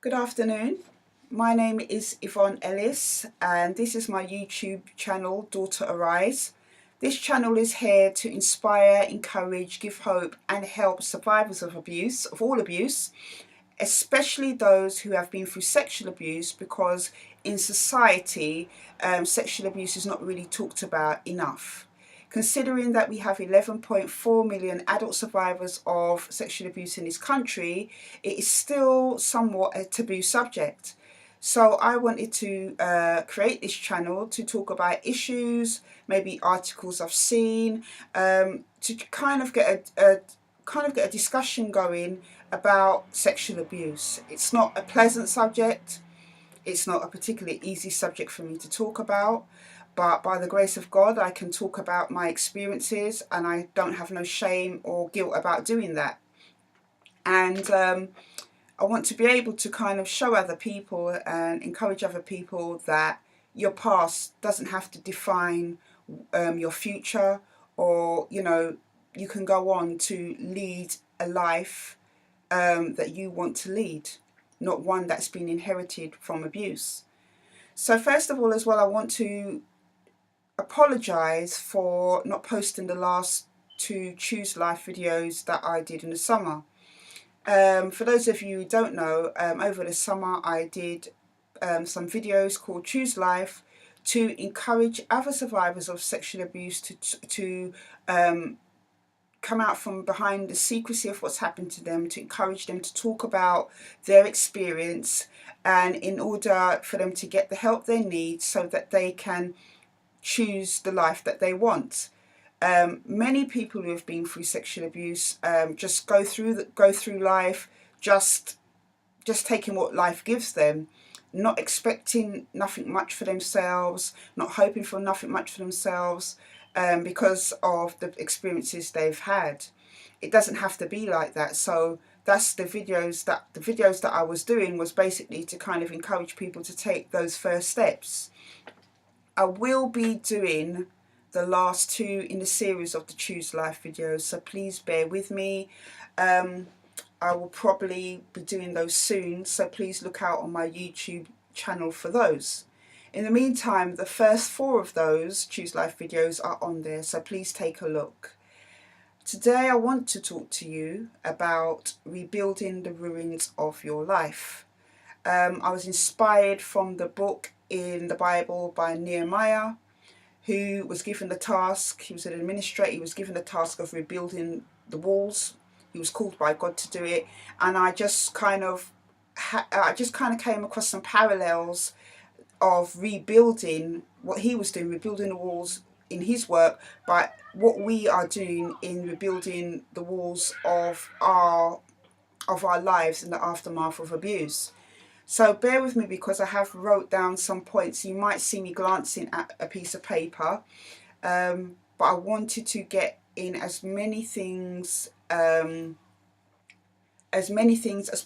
Good afternoon. My name is Yvonne Ellis and this is my YouTube channel, Daughter Arise. This channel is here to inspire, encourage, give hope and help survivors of abuse, of all abuse, especially those who have been through sexual abuse, because in society sexual abuse is not really talked about enough. Considering that we have 11.4 million adult survivors of sexual abuse in this country, it is still somewhat a taboo subject. So I wanted to create this channel to talk about issues, maybe articles I've seen, to kind of get a discussion going about sexual abuse. It's not a pleasant subject. It's not a particularly easy subject for me to talk about, but by the grace of God, I can talk about my experiences and I don't have no shame or guilt about doing that. And I want to be able to kind of show other people and encourage other people that your past doesn't have to define your future, or, you can go on to lead a life that you want to lead, not one that's been inherited from abuse. So first of all, as well, I want to apologise for not posting the last two Choose Life videos that I did in the summer. For those of you who don't know, over the summer I did some videos called Choose Life to encourage other survivors of sexual abuse to come out from behind the secrecy of what's happened to them, to encourage them to talk about their experience, and in order for them to get the help they need so that they can choose the life that they want. Many people who have been through sexual abuse just go through life just taking what life gives them, not expecting nothing much for themselves, not hoping for nothing much for themselves, because of the experiences they've had. It doesn't have to be like that. So that's the videos that I was doing, was basically to kind of encourage people to take those first steps. I will be doing the last two in the series of the Choose Life videos, so please bear with me. I will probably be doing those soon, so please look out on my YouTube channel for those. In the meantime, the first four of those Choose Life videos are on there, so please take a look. Today I want to talk to you about rebuilding the ruins of your life. I was inspired from the book in the Bible by Nehemiah, who was given the task, he was an administrator, he was given the task of rebuilding the walls. He was called by God to do it, and I just kind of came across some parallels of rebuilding what he was doing, rebuilding the walls in his work, but what we are doing in rebuilding the walls of our lives in the aftermath of abuse. So bear with me, because I have wrote down some points. You might see me glancing at a piece of paper, but I wanted to get in as many things as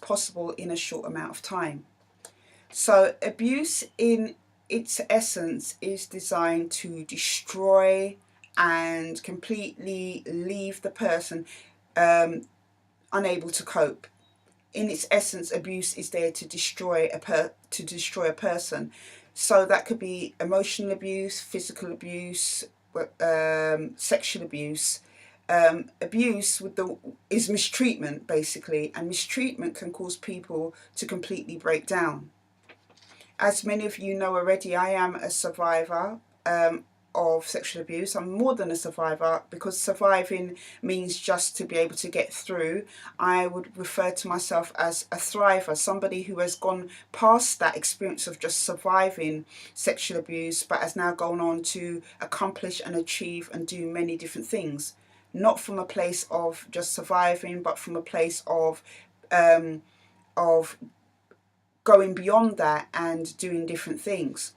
possible in a short amount of time. So abuse in its essence is designed to destroy and completely leave the person unable to cope. In its essence, abuse is there to destroy a person. So that could be emotional abuse, physical abuse, sexual abuse. Abuse is mistreatment, basically, and mistreatment can cause people to completely break down. As many of you know already, I am a survivor of sexual abuse. I'm more than a survivor, because surviving means just to be able to get through. I would refer to myself as a thriver, somebody who has gone past that experience of just surviving sexual abuse, but has now gone on to accomplish and achieve and do many different things. Not from a place of just surviving, but from a place of going beyond that and doing different things.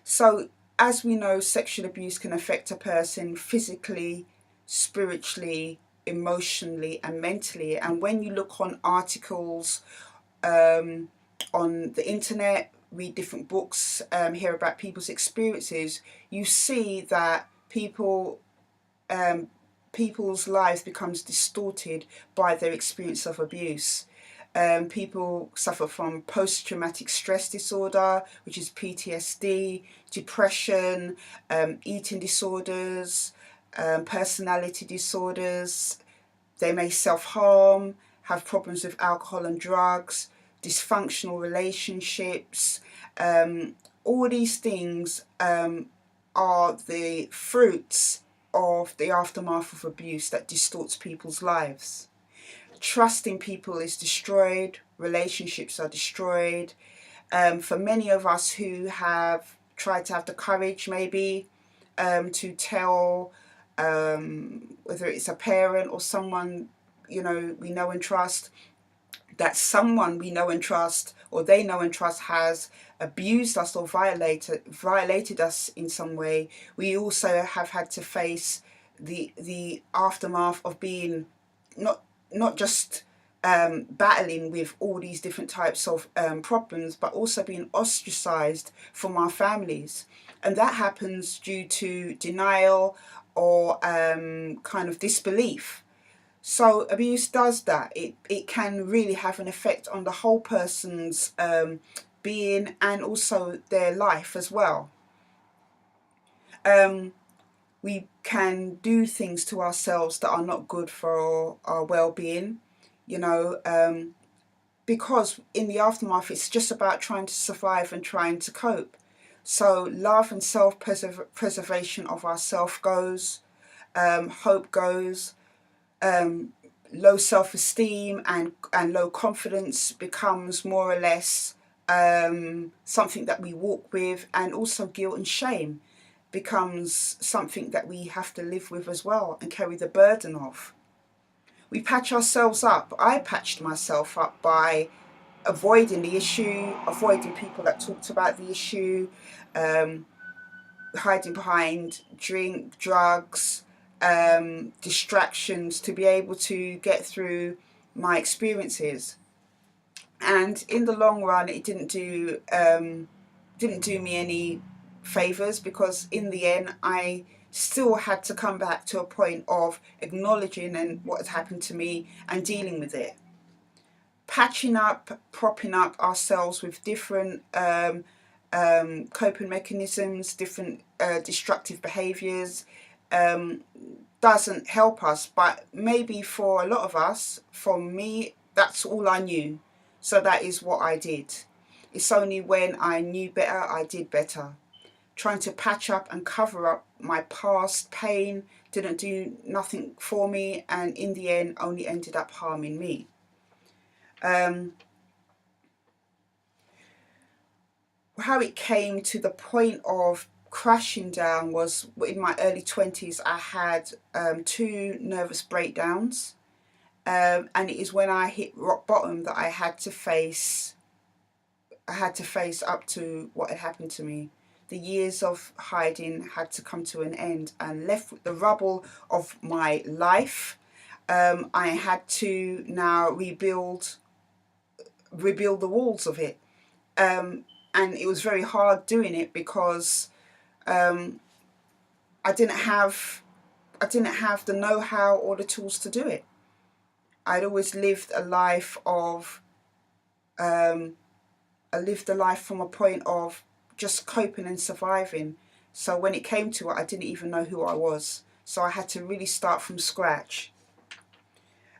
So as we know, sexual abuse can affect a person physically, spiritually, emotionally and mentally. And when you look on articles on the internet, read different books, hear about people's experiences, you see that people's lives becomes distorted by their experience of abuse. People suffer from post-traumatic stress disorder, which is PTSD, depression, eating disorders, personality disorders. They may self-harm, have problems with alcohol and drugs, dysfunctional relationships. All these things are the fruits of the aftermath of abuse that distorts people's lives. Trust in people is destroyed, relationships are destroyed. For many of us who have tried to have the courage maybe to tell, whether it's a parent or someone we know and trust, that someone we know and trust or they know and trust has abused us or violated us in some way, we also have had to face the aftermath of being not just battling with all these different types of problems, but also being ostracized from our families. And that happens due to denial or kind of disbelief. So abuse does that. It can really have an effect on the whole person's being and also their life as well. We can do things to ourselves that are not good for our well-being, because in the aftermath it's just about trying to survive and trying to cope. So love and self-preservation of ourself goes, hope goes, low self-esteem and low confidence becomes more or less something that we walk with, and also guilt and shame becomes something that we have to live with as well and carry the burden of. We patch ourselves up. I patched myself up by avoiding the issue, avoiding people that talked about the issue, hiding behind drink, drugs, distractions to be able to get through my experiences. And in the long run, it didn't do me any favors, because in the end, I still had to come back to a point of acknowledging and what had happened to me and dealing with it. Patching up, propping up ourselves with different coping mechanisms, different destructive behaviours, doesn't help us. But maybe for a lot of us, for me, that's all I knew. So that is what I did. It's only when I knew better, I did better. Trying to patch up and cover up my past pain didn't do nothing for me, and in the end only ended up harming me. How it came to the point of crashing down was in my early 20s. I had 2 nervous breakdowns, and it is when I hit rock bottom that I had to face up to what had happened to me. The years of hiding had to come to an end, and left with the rubble of my life, I had to now rebuild the walls of it. And it was very hard doing it because I didn't have the know-how or the tools to do it. I'd always lived a life from a point of just coping and surviving. So when it came to it, I didn't even know who I was. So I had to really start from scratch.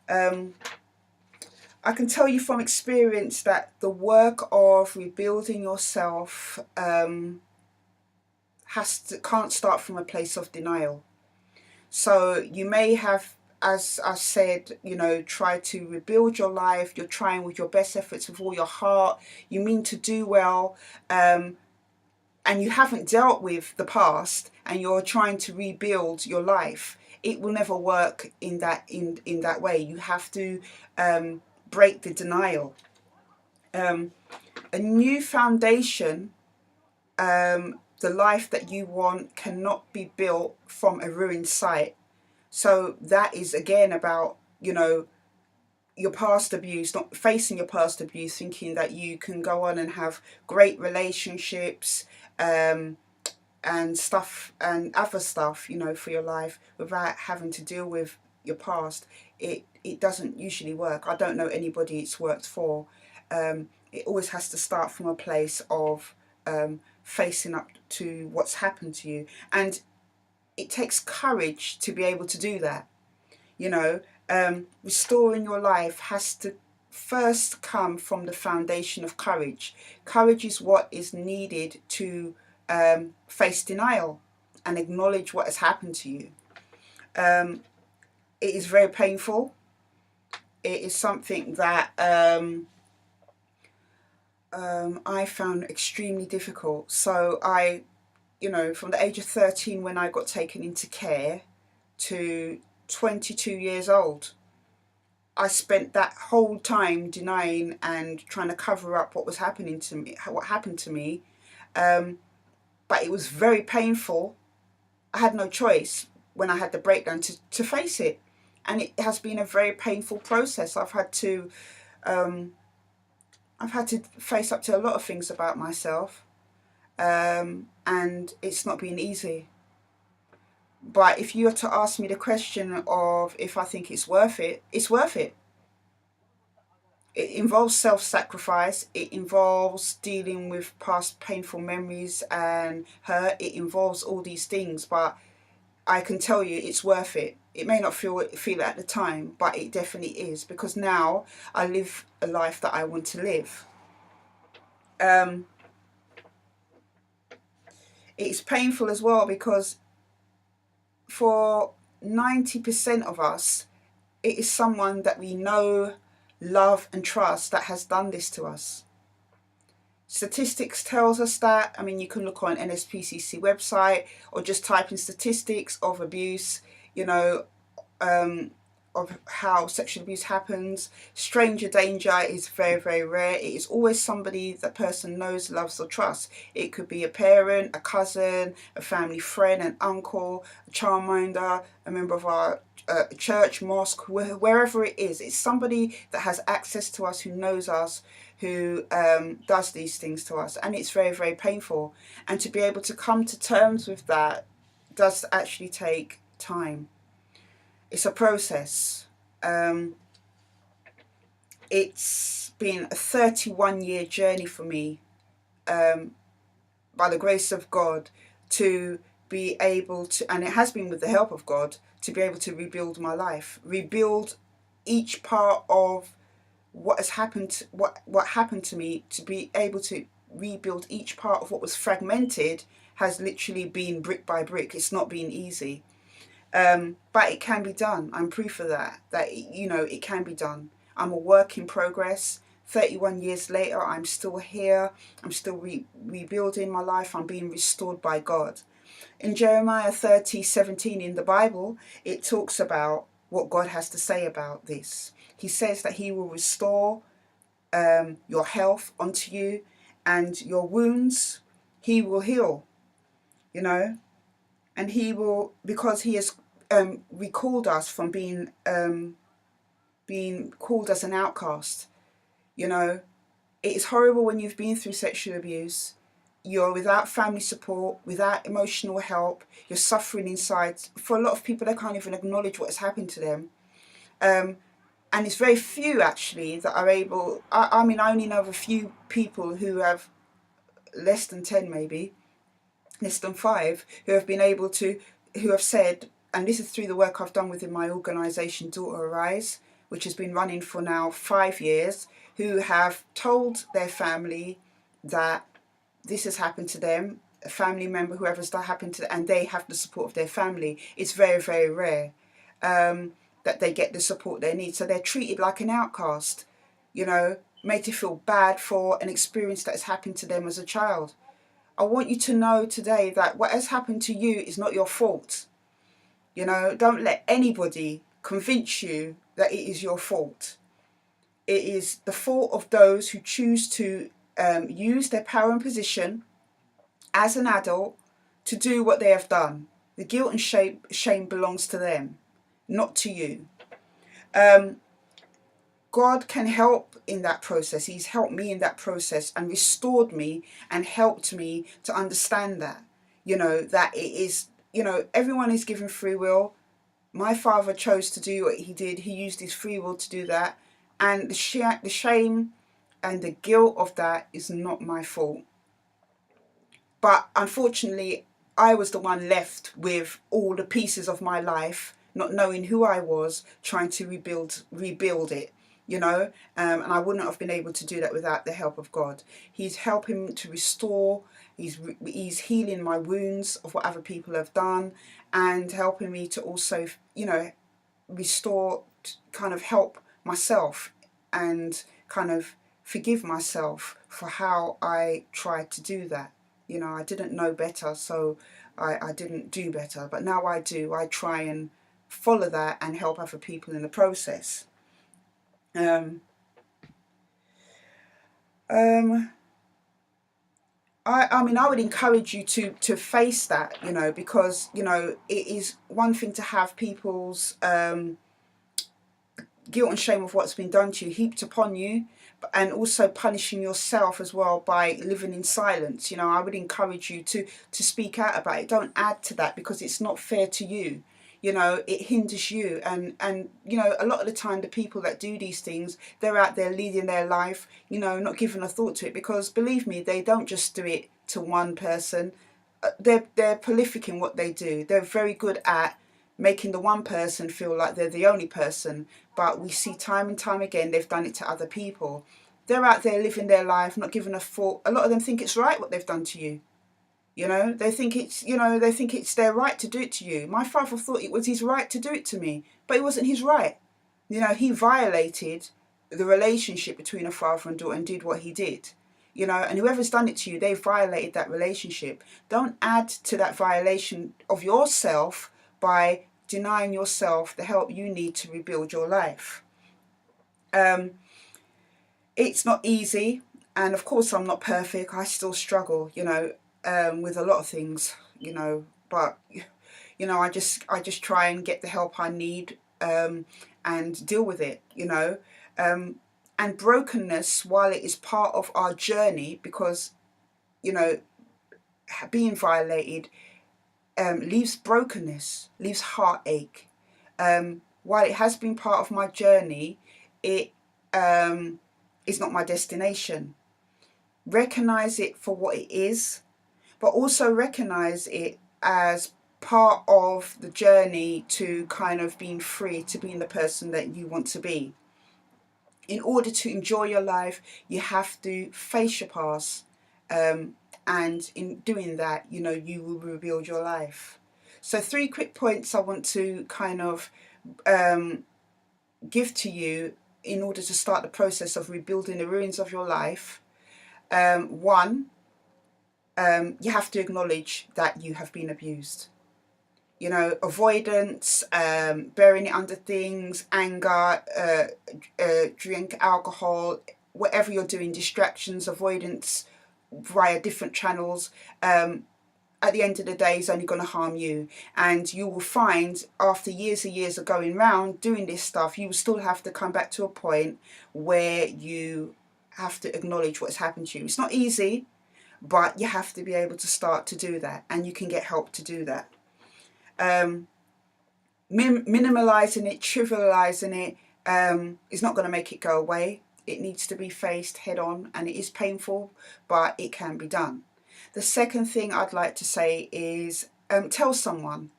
I can tell you from experience that the work of rebuilding yourself can't start from a place of denial. So you may have, as I said, try to rebuild your life. You're trying with your best efforts, with all your heart. You mean to do well, and you haven't dealt with the past, and you're trying to rebuild your life. It will never work in that way. You have to break the denial. A new foundation, the life that you want, cannot be built from a ruined site. So that is again about, your past abuse, not facing your past abuse, thinking that you can go on and have great relationships and stuff and other stuff, for your life without having to deal with your past. it doesn't usually work. I don't know anybody it's worked for. It always has to start from a place of facing up to what's happened to you. And it takes courage to be able to do that. You know, restoring your life has to first come from the foundation of courage. Courage is what is needed to face denial and acknowledge what has happened to you. It is very painful. It is something that I found extremely difficult. So from the age of 13 when I got taken into care to 22 years old, I spent that whole time denying and trying to cover up what was happening to me, what happened to me. But it was very painful. I had no choice when I had the breakdown to face it. And it has been a very painful process. I've had to face up to a lot of things about myself. And it's not been easy. But if you were to ask me the question of if I think it's worth it, it's worth it. It involves self-sacrifice. It involves dealing with past painful memories and hurt. It involves all these things, but I can tell you it's worth it. It may not feel it at the time, but it definitely is, because now I live a life that I want to live. It's painful as well because for 90% of us, it is someone that we know, love and trust that has done this to us. Statistics tells us that. I mean, you can look on NSPCC website or just type in statistics of abuse, of how sexual abuse happens. Stranger danger is very, very rare. It is always somebody the person knows, loves or trusts. It could be a parent, a cousin, a family friend, an uncle, a childminder, a member of our church, mosque, wherever it is. It's somebody that has access to us, who knows us, who does these things to us. And it's very, very painful. And to be able to come to terms with that does actually take time. It's a process. It's been a 31-year journey for me, by the grace of God, to be able to, and it has been with the help of God, to be able to rebuild my life, rebuild each part of what has happened, what happened to me, to be able to rebuild each part of what was fragmented has literally been brick by brick. It's not been easy. But it can be done. I'm proof of that it can be done. I'm a work in progress. 31 years later, I'm still here. I'm still rebuilding my life. I'm being restored by God. In Jeremiah 30:17 in the Bible, it talks about what God has to say about this. He says that he will restore your health unto you, and your wounds he will heal, and he will, because he has recalled us from being called as an outcast. It is horrible when you've been through sexual abuse. You're without family support, without emotional help. You're suffering inside. For a lot of people, they can't even acknowledge what has happened to them. And it's very few actually that are able. I mean, I only know of a few people who have, less than 10 maybe, less than 5, who have been able to, who have said, and this is through the work I've done within my organisation, Daughter Arise, which has been running for now 5 years, who have told their family that this has happened to them, a family member, whoever's that happened to them, and they have the support of their family. It's very, very rare that they get the support they need. So they're treated like an outcast, made to feel bad for an experience that has happened to them as a child. I want you to know today that what has happened to you is not your fault. Don't let anybody convince you that it is your fault. It is the fault of those who choose to use their power and position as an adult to do what they have done. The guilt and shame belongs to them, not to you. God can help in that process. He's helped me in that process and restored me and helped me to understand that, that it is, everyone is given free will. My father chose to do what he did. He used his free will to do that. And the shame and the guilt of that is not my fault. But unfortunately, I was the one left with all the pieces of my life, not knowing who I was, trying to rebuild it, you know. And I wouldn't have been able to do that without the help of God. He's helping to restore. He's healing my wounds of what other people have done, and helping me to also, you know, restore, kind of help myself, and kind of forgive myself for how I tried to do that. You know, I didn't know better, so I didn't do better. But now I do. I try and follow that and help other people in the process. Um, um, I mean, I would encourage you to face that, you know, because, you know, it is one thing to have people's guilt and shame of what's been done to you heaped upon you, and also punishing yourself as well by living in silence. You know, I would encourage you to speak out about it. Don't add to that, because it's not fair to you. You know, it hinders you. And you know, a lot of the time the people that do these things, they're out there leading their life, you know, not giving a thought to it, because believe me, they don't just do it to one person. They're prolific in what they do. They're very good at making the one person feel like they're the only person. But we see time and time again they've done it to other people. They're out there living their life, not giving a thought. A lot of them think it's right what they've done to you. You know, they think it's their right to do it to you. My father thought it was his right to do it to me, but it wasn't his right. You know, he violated the relationship between a father and daughter and did what he did. You know, and whoever's done it to you, they've violated that relationship. Don't add to that violation of yourself by denying yourself the help you need to rebuild your life. It's not easy, and of course I'm not perfect. I still struggle, you know, with a lot of things, you know. But you know, I just try and get the help I need, and deal with it, you know. And brokenness, while it is part of our journey, because you know, being violated leaves brokenness, leaves heartache. While it has been part of my journey, it is not my destination. Recognize it for what it is, but also recognize it as part of the journey to kind of being free, to being the person that you want to be. In order to enjoy your life, you have to face your past. And in doing that, you know, you will rebuild your life. So 3 quick points I want to kind of give to you in order to start the process of rebuilding the ruins of your life. One, you have to acknowledge that you have been abused. You know, avoidance, burying it under things, anger, drink, alcohol, whatever you're doing, distractions, avoidance via different channels, at the end of the day is only going to harm you. And you will find after years and years of going around doing this stuff, you will still have to come back to a point where you have to acknowledge what's happened to you. It's not easy, but you have to be able to start to do that, and you can get help to do that. Minimalizing it, trivializing it, is not going to make it go away. It needs to be faced head on, and it is painful, but it can be done. The second thing I'd like to say is tell someone.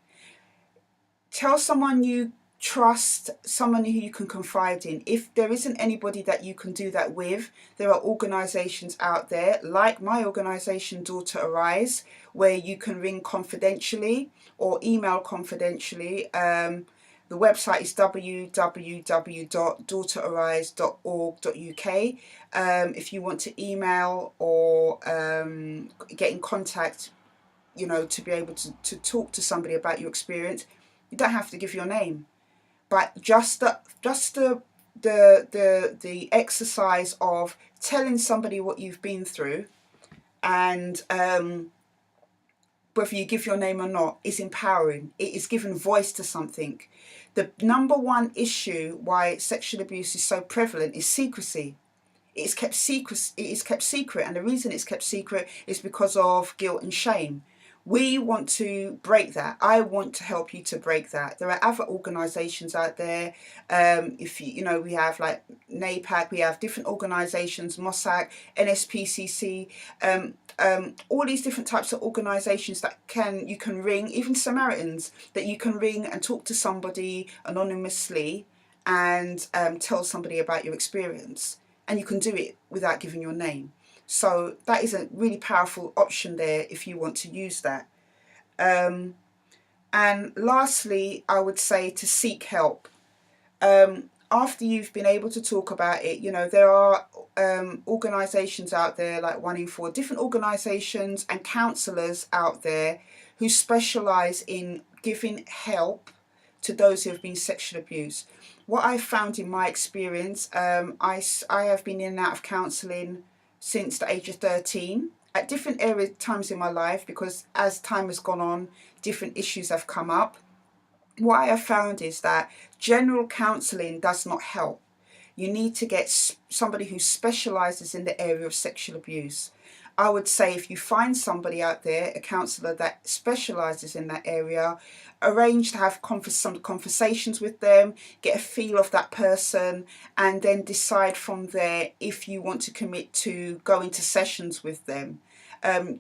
Tell someone you trust, someone who you can confide in. If there isn't anybody that you can do that with, there are organisations out there, like my organisation Daughter Arise, where you can ring confidentially or email confidentially. The website is www.daughterarise.org.uk. If you want to email or get in contact, you know, to be able to talk to somebody about your experience, you don't have to give your name, but just the exercise of telling somebody what you've been through, and whether you give your name or not, is empowering. It is giving voice to something. The number one issue why sexual abuse is so prevalent is secrecy. It is kept secret, and the reason it's kept secret is because of guilt and shame. We want to break that. I want to help you to break that. There are other organisations out there. If you know, we have like NAPAC, we have different organisations, Mossack, NSPCC, all these different types of organisations that you can ring, even Samaritans, that you can ring and talk to somebody anonymously and tell somebody about your experience. And you can do it without giving your name. So that is a really powerful option there if you want to use that. And lastly, I would say to seek help. After you've been able to talk about it, you know, there are organisations out there like 1 in 4, different organisations and counsellors out there who specialise in giving help to those who have been sexually abused. What I've found in my experience, I have been in and out of counselling since the age of 13 at different times in my life, because as time has gone on, different issues have come up. What I have found is that general counselling does not help. You need to get somebody who specialises in the area of sexual abuse. I would say if you find somebody out there, a counsellor that specialises in that area, arrange to have some conversations with them, get a feel of that person, and then decide from there if you want to commit to go into sessions with them.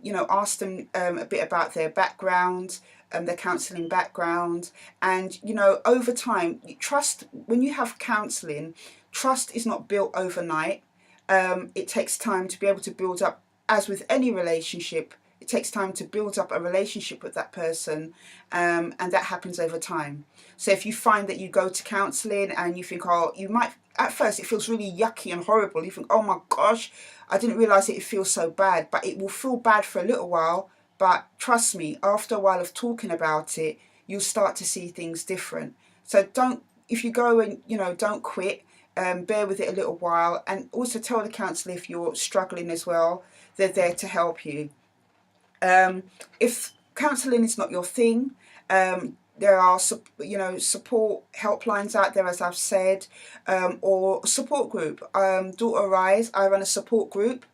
You know, ask them a bit about their background, their counselling background, and you know, over time, trust. When you have counselling, trust is not built overnight. It takes time to be able to build up. As with any relationship, it takes time to build up a relationship with that person, and that happens over time. So if you find that you go to counselling and you think, oh, you might, at first it feels really yucky and horrible. You think, oh my gosh, I didn't realise it feels so bad. But it will feel bad for a little while. But trust me, after a while of talking about it, you'll start to see things different. So if you go and, you know, don't quit. Bear with it a little while, and also tell the counsellor if you're struggling as well. They're there to help you. If counselling is not your thing, there are support helplines out there, as I've said, or support group. Daughter Arise, I run a support group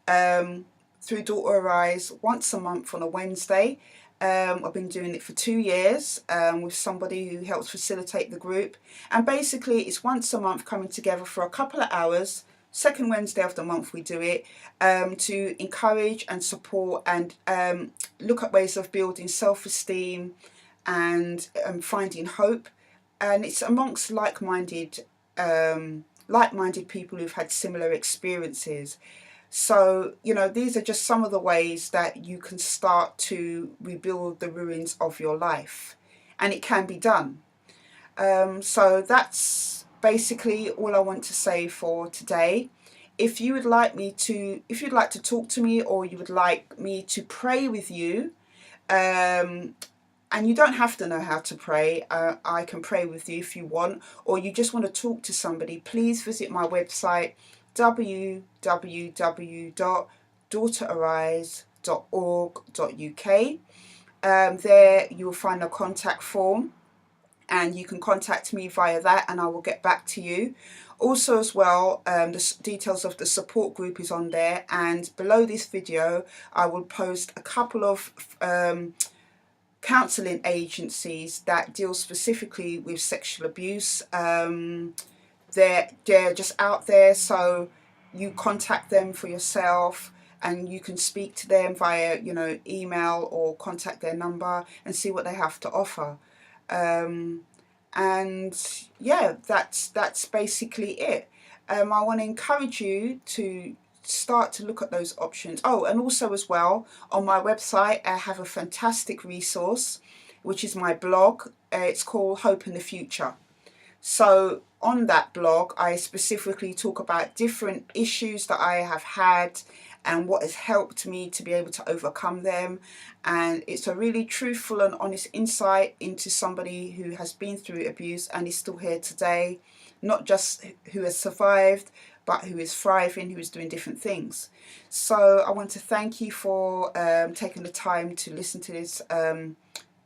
through Daughter Arise once a month on a Wednesday. I've been doing it for 2 years with somebody who helps facilitate the group. And basically it's once a month coming together for a couple of hours. Second Wednesday of the month we do it to encourage and support and look at ways of building self-esteem and finding hope. And it's amongst like-minded people who've had similar experiences. So, you know, these are just some of the ways that you can start to rebuild the ruins of your life. And it can be done. So that's basically all I want to say for today. If you'd like to talk to me, or you would like me to pray with you, and you don't have to know how to pray, I can pray with you if you want, or you just want to talk to somebody, please visit my website, www.daughterarise.org.uk. There you will find a contact form, and you can contact me via that and I will get back to you. Also as well, the details of the support group is on there, and below this video I will post a couple of counselling agencies that deal specifically with sexual abuse. They're just out there, so you contact them for yourself, and you can speak to them via, you know, email or contact their number and see what they have to offer. And yeah, that's basically it. I want to encourage you to start to look at those options. Oh, and also as well, on my website I have a fantastic resource, which is my blog. It's called Hope in the Future. So on that blog, I specifically talk about different issues that I have had and what has helped me to be able to overcome them. And it's a really truthful and honest insight into somebody who has been through abuse and is still here today, not just who has survived, but who is thriving, who is doing different things. So I want to thank you for taking the time to listen to this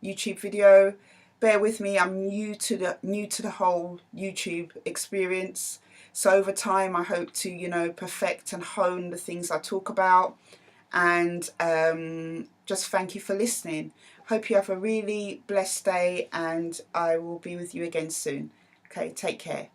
YouTube video. Bear with me, I'm new to the whole YouTube experience. So over time I hope to, you know, perfect and hone the things I talk about, and just thank you for listening. Hope you have a really blessed day, and I will be with you again soon. Okay, take care.